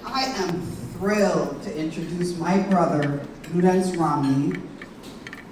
I am thrilled to introduce my brother, Ludence Romney.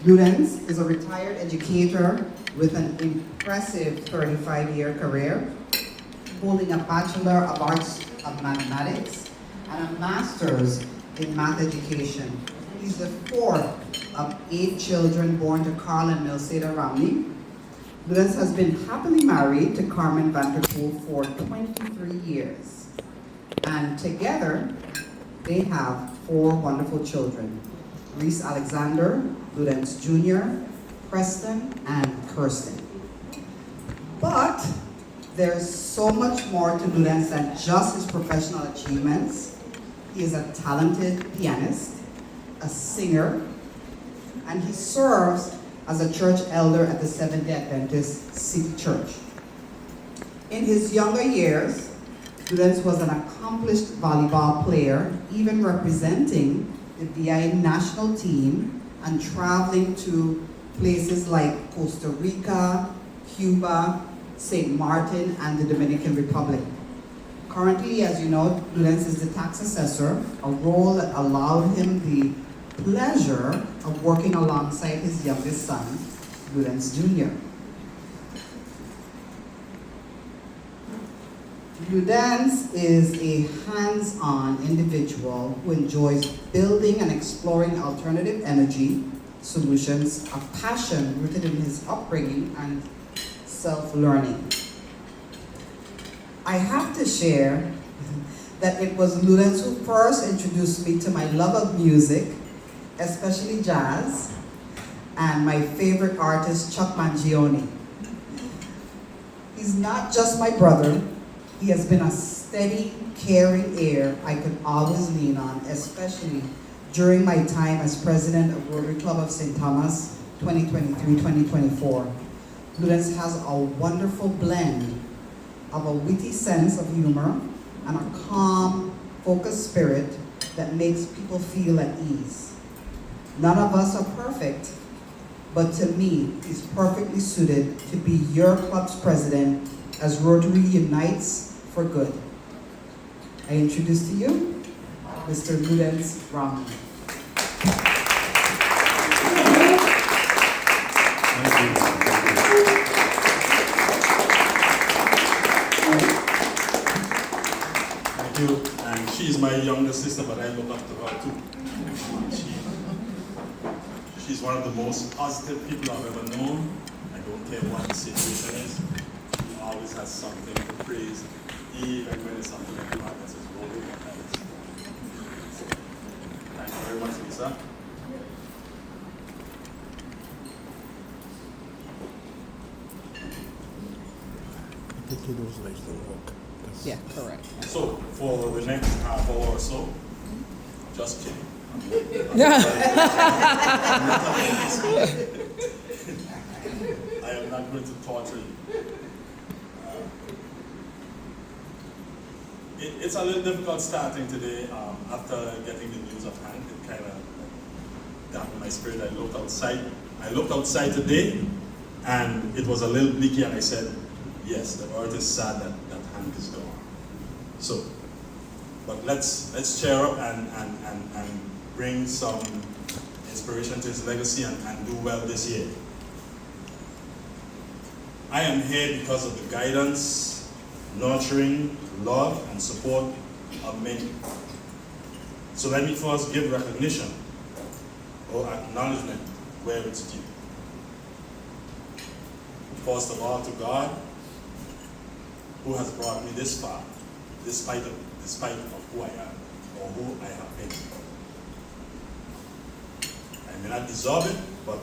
Ludence is a retired educator with an impressive 35-year career, holding a Bachelor of Arts of Mathematics and a Master's in Math Education. He's the fourth of 8 children born to Carl and Milsada Romney. Ludence has been happily married to Carmen Vanderpool for 23 years. And together, they have 4 wonderful children: Reese Alexander, Ludence Jr., Preston, and Kirsten. But there's so much more to Ludence than just his professional achievements. He is a talented pianist, a singer, and he serves as a church elder at the Seventh-day Adventist City Church. In his younger years, Ludence was an accomplished volleyball player, even representing the VI national team and traveling to places like Costa Rica, Cuba, St. Martin, and the Dominican Republic. Currently, as you know, Ludence is the tax assessor, a role that allowed him the pleasure of working alongside his youngest son, Ludence Jr. Ludence is a hands-on individual who enjoys building and exploring alternative energy solutions, a passion rooted in his upbringing and self-learning. I have to share that it was Ludence who first introduced me to my love of music, especially jazz, and my favorite artist, Chuck Mangione. He's not just my brother, he has been a steady, caring ear I could always lean on, especially during my time as president of Rotary Club of St. Thomas, 2023-2024. Ludence has a wonderful blend of a witty sense of humor and a calm, focused spirit that makes people feel at ease. None of us are perfect, but to me, he's perfectly suited to be your club's president as Rotary unites for good. I introduce to you, Mr. Ludence Romney. Thank you. And she's my younger sister, but I look up to her too. She's one of the most positive people I've ever known. I don't care what the situation is. She always has something to praise, even when it's something that happens. It's rolling her eyes. Thank you very much, Lisa. Yeah, correct. So, for the next half hour or so, just kidding. I am not going to torture you. It's a little difficult starting today after getting the news of hand. It kind of dampened my spirit. I looked outside today, and it was a little bleaky, and I said, yes, the earth is sad that Hank is gone. So, but let's cheer up and bring some inspiration to his legacy and do well this year. I am here because of the guidance, nurturing, love, and support of many. So let me first give recognition or acknowledgement where it's due. First of all, to God, who has brought me this far, despite of who I am or who I have been. I may not deserve it, but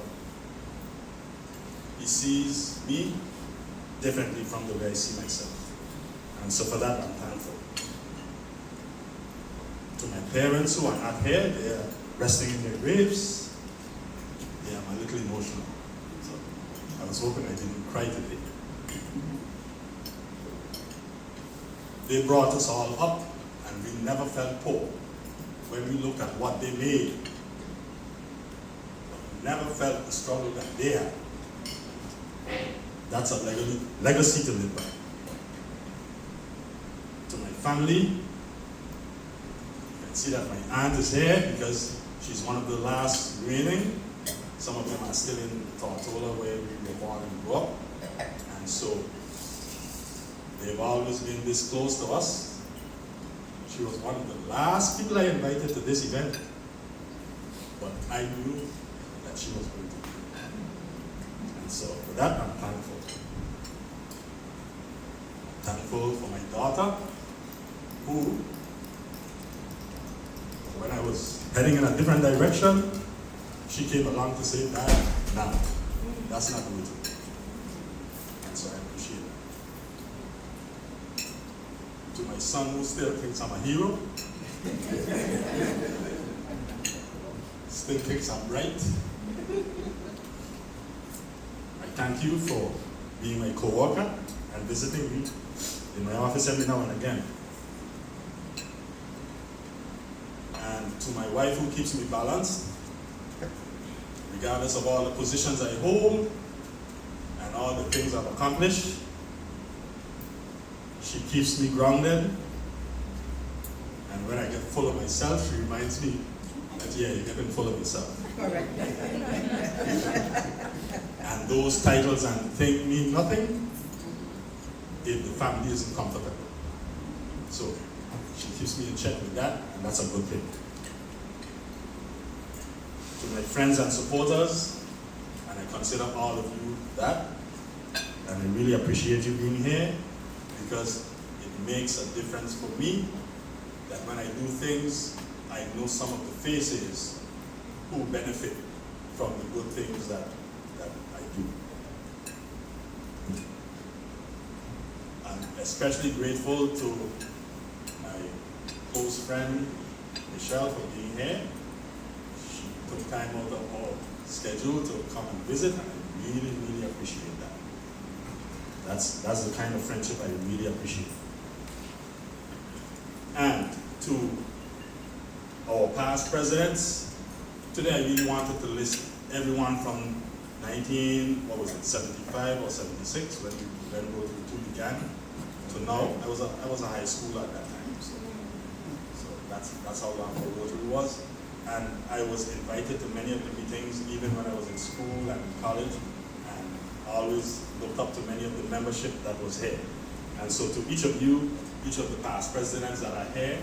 he sees me differently from the way I see myself. And so for that, I'm thankful. To my parents who are not here, they are resting in their graves. They are a little emotional. So I was hoping I didn't cry today. They brought us all up, and we never felt poor when we look at what they made. But we never felt the struggle that they had. That's a legacy to live by. To my family, can see that my aunt is here because she's one of the last remaining. Some of them are still in Tortola where we were born and grew up. And so they've always been this close to us. She was one of the last people I invited to this event. But I knew that she was going to be. And so for that, I'm thankful. I'm thankful for my daughter, who, when I was heading in a different direction, she came along to say, Dad, nah, that's not good. And so I appreciate it. To my son, who still thinks I'm a hero, still thinks I'm right, I thank you for being my co-worker and visiting me in my office every now and again. And to my wife, who keeps me balanced, regardless of all the positions I hold and all the things I've accomplished. She keeps me grounded. And when I get full of myself, she reminds me that, yeah, you're getting full of yourself. Correct. And those titles and things mean nothing if the family isn't comfortable. So she keeps me in check with that, and that's a good thing. To my friends and supporters, and I consider all of you that, and I really appreciate you being here because it makes a difference for me that when I do things, I know some of the faces who benefit from the good things that I do. I'm especially grateful to my close friend Michelle for being here. She took time out of her schedule to come and visit, and I really, really appreciate that. That's the kind of friendship I really appreciate. And to our past presidents, today I really wanted to list everyone from 75 or 76 when Rotary 2 began to now. I was a high schooler at that time, so that's how long Rotary was. And I was invited to many of the meetings, even when I was in school and in college, and I always looked up to many of the membership that was here. And so to each of you, each of the past presidents that are here,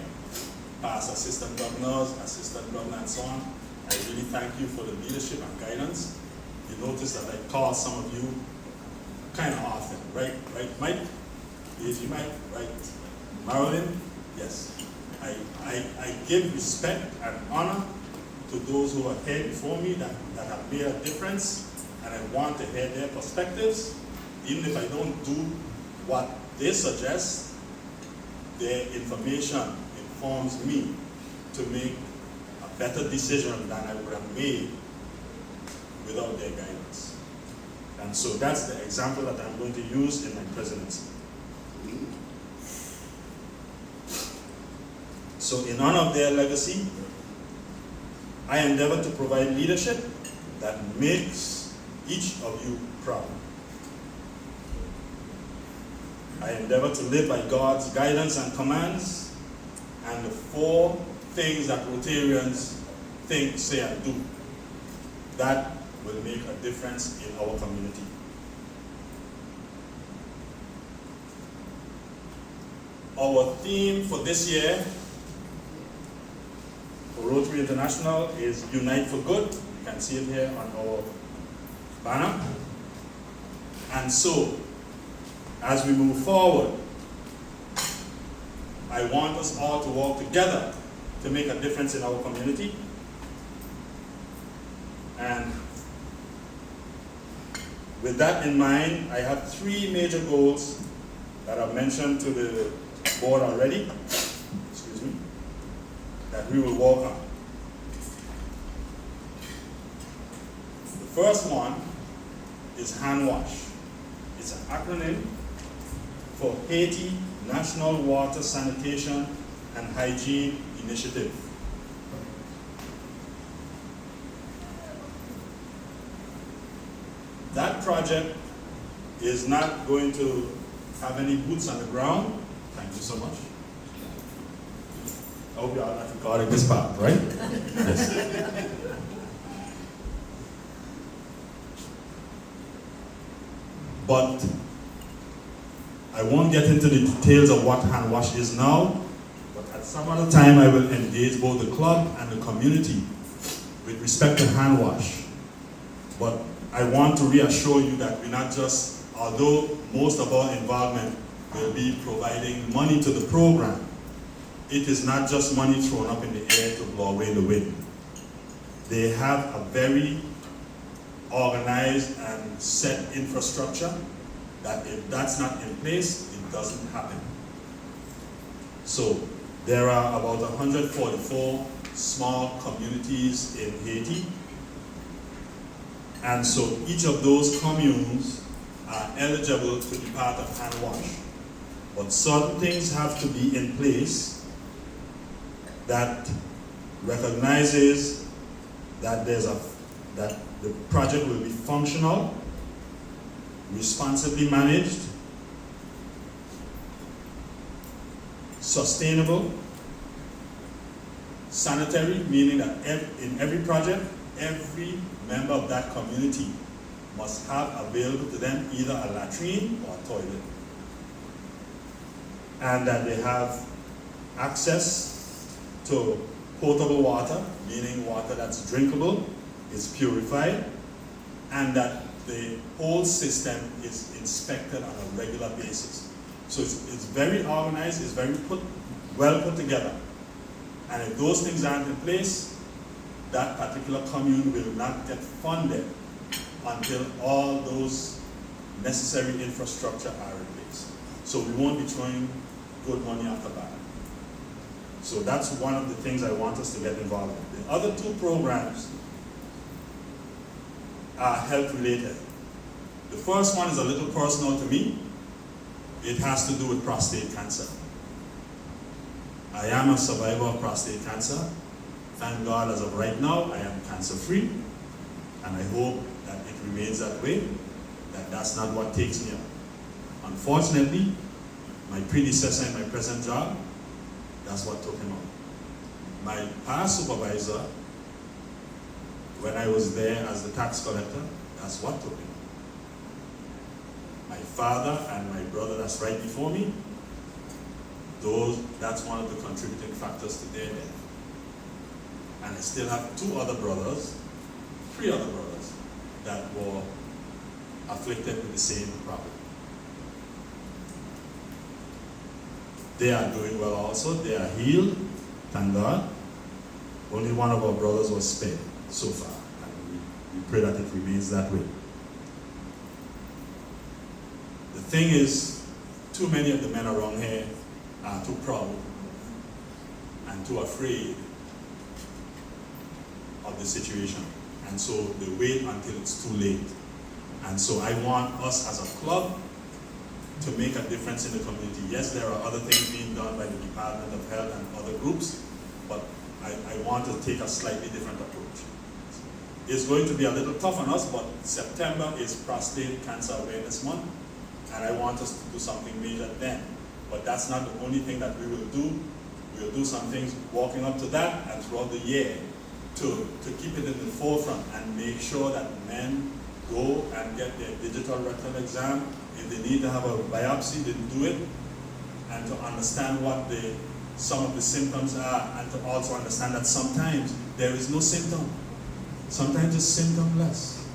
past assistant governors, assistant governor, and so on, I really thank you for the leadership and guidance. You notice that I call some of you kind of often, right? Right, Mike? Yes, you Mike, right? Marilyn? Yes. I give respect and honor to those who are here before me that have made a difference, and I want to hear their perspectives. Even if I don't do what they suggest, their information informs me to make a better decision than I would have made without their guidance. And so that's the example that I'm going to use in my presidency. So in honor of their legacy, I endeavor to provide leadership that makes each of you proud. I endeavor to live by God's guidance and commands, and the 4 things that Rotarians think, say, and do that will make a difference in our community. Our theme for this year for Rotary International is Unite for Good. You can see it here on our banner. And so, as we move forward, I want us all to work together to make a difference in our community. And with that in mind, I have 3 major goals that I've mentioned to the board already, that we will work on. The first one is hand wash. It's an acronym for Haiti National Water Sanitation and Hygiene Initiative. That project is not going to have any boots on the ground. Thank you so much. I hope you are not recording this part, right? Yes. But I won't get into the details of what hand wash is now, but at some other time I will engage both the club and the community with respect to hand wash. But I want to reassure you that we're not just, although most of our involvement will be providing money to the program, it is not just money thrown up in the air to blow away the wind. They have a very organized and set infrastructure that if that's not in place, it doesn't happen. So there are about 144 small communities in Haiti. And so each of those communes are eligible to be part of hand wash. But certain things have to be in place that recognizes that that the project will be functional, responsibly managed, sustainable, sanitary, meaning that in every project, every member of that community must have available to them either a latrine or a toilet. And that they have access to potable water, meaning water that's drinkable, is purified, and that the whole system is inspected on a regular basis. So it's very organized, it's very well put together. And if those things aren't in place, that particular commune will not get funded until all those necessary infrastructure are in place. So we won't be throwing good money after bad. So that's one of the things I want us to get involved in. The other two programs are health related. The first one is a little personal to me. It has to do with prostate cancer. I am a survivor of prostate cancer. Thank God, as of right now, I am cancer free. And I hope that it remains that way, that that's not what takes me out. Unfortunately, my predecessor in my present job, that's what took him out. My past supervisor, when I was there as the tax collector, that's what took him out. My father and my brother that's right before me, that's one of the contributing factors to their death. And I still have three other brothers, that were afflicted with the same problem. They are doing well also, they are healed, thank God. Only one of our brothers was spared so far, and we pray that it remains that way. The thing is, too many of the men around here are too proud and too afraid of the situation. And so they wait until it's too late. And so I want us as a club to make a difference in the community. Yes, there are other things being done by the Department of Health and other groups, but I want to take a slightly different approach. It's going to be a little tough on us, but September is Prostate Cancer Awareness Month, and I want us to do something major then. But that's not the only thing that we will do. We'll do some things walking up to that and throughout the year to keep it in the forefront and make sure that men go and get their digital rectal exam. If they need to have a biopsy, they do it, and to understand what some of the symptoms are, and to also understand that sometimes there is no symptom. Sometimes it's symptomless.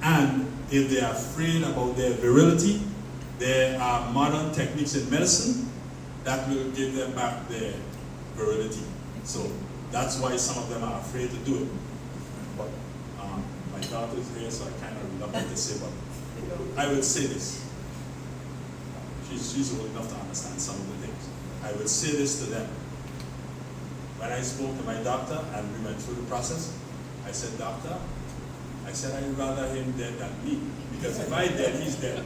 And if they are afraid about their virility, there are modern techniques in medicine that will give them back their virility. So that's why some of them are afraid to do it. But my daughter is here, so I kind of reluctant to say, but I will say this. She's old enough to understand some of the things. I will say this to them. When I spoke to my doctor and we went through the process, I said, doctor, I'd rather him dead than me. Because if I dead, he's dead.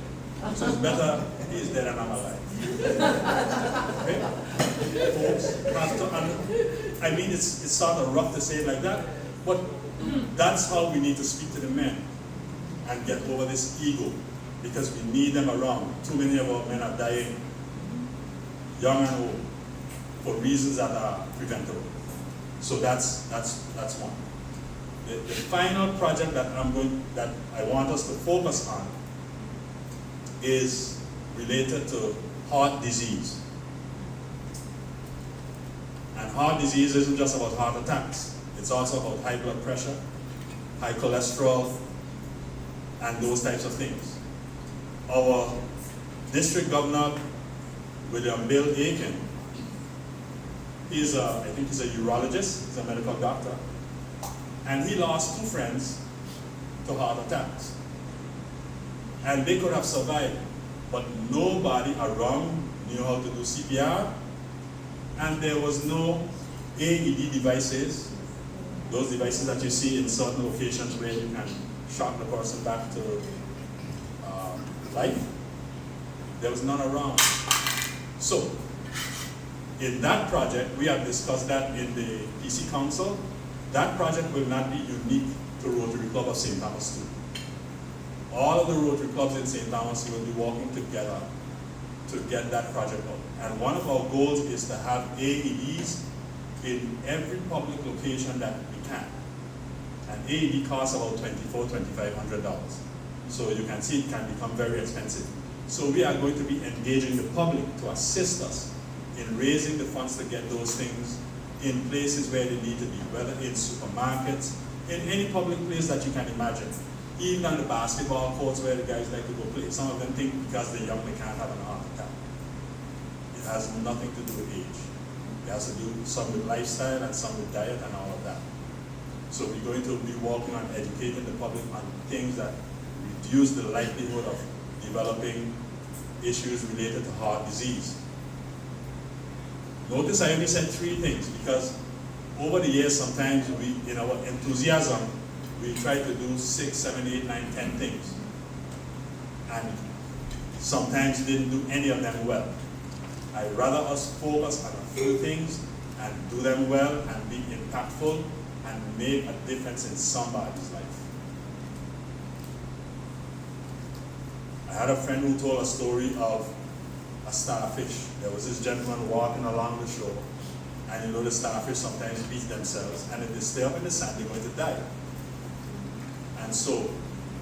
So it's better he's dead and I'm alive. Okay? Folks, I mean, it's sort of rough to say it like that, but that's how we need to speak to the men and get over this ego, because we need them around. Too many of our men are dying, young and old, for reasons that are preventable. So that's one. The final project that I want us to focus on is related to heart disease. And heart disease isn't just about heart attacks. It's also about high blood pressure, high cholesterol, and those types of things. Our district governor, William Bill Aiken, I think he's a urologist, he's a medical doctor, and he lost 2 friends to heart attacks. And they could have survived, but nobody around knew how to do CPR, and there was no AED devices, those devices that you see in certain locations where you can shock the person back to life. There was none around. So, in that project, we have discussed that in the PC Council. That project will not be unique to Rotary Club of St. Thomas too. All of the Rotary Clubs in St. Thomas will be working together to get that project out. And one of our goals is to have AEDs in every public location that we can. An AED costs about $2,400–2,500. So you can see it can become very expensive. So we are going to be engaging the public to assist us in raising the funds to get those things in places where they need to be, whether in supermarkets, in any public place that you can imagine. Even on the basketball courts where the guys like to go play. Some of them think because they're young they can't have an heart attack. It has nothing to do with age. It has to do some with lifestyle and some with diet and all of that. So we're going to be working on educating the public on things that reduce the likelihood of developing issues related to heart disease. Notice I only said 3 things because over the years sometimes we, in our enthusiasm, we try to do 6, 7, 8, 9, 10 things. And sometimes didn't do any of them well. I'd rather us focus on a few things and do them well and be impactful and make a difference in somebody's life. I had a friend who told a story of a starfish. There was this gentleman walking along the shore, and you know the starfish sometimes beat themselves, and if they stay up in the sand, they're going to die. And so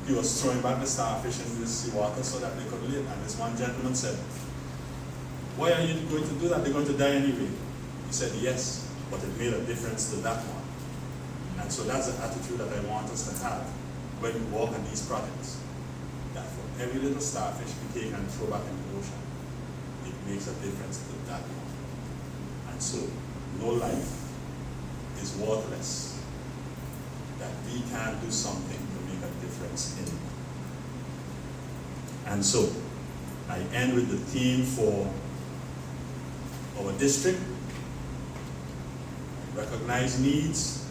he was throwing back the starfish into the seawater so that they could live. And this one gentleman said, "Why are you going to do that? They're going to die anyway." He said, "Yes, but it made a difference to that one." And so that's the attitude that I want us to have when we work on these projects. That for every little starfish we take and throw back in the ocean, it makes a difference to that one. And so, no life is worthless that we can do something to make a difference in it. And so, I end with the theme for our district: recognize needs,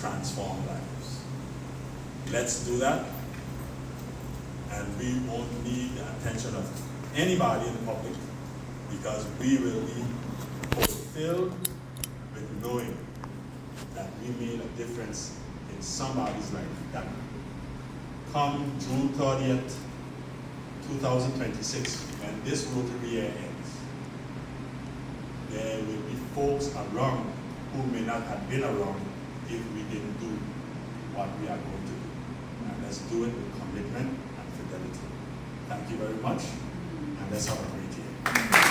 transform lives. Let's do that, and we won't need the attention of anybody in the public, because we will be fulfilled with knowing that we made a difference in somebody's life. That come June 30th, 2026, when this Rotary year ends, there will be folks around who may not have been around if we didn't do what we are going to do. And let's do it with commitment and fidelity. Thank you very much, and let's have a great year.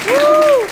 Woo!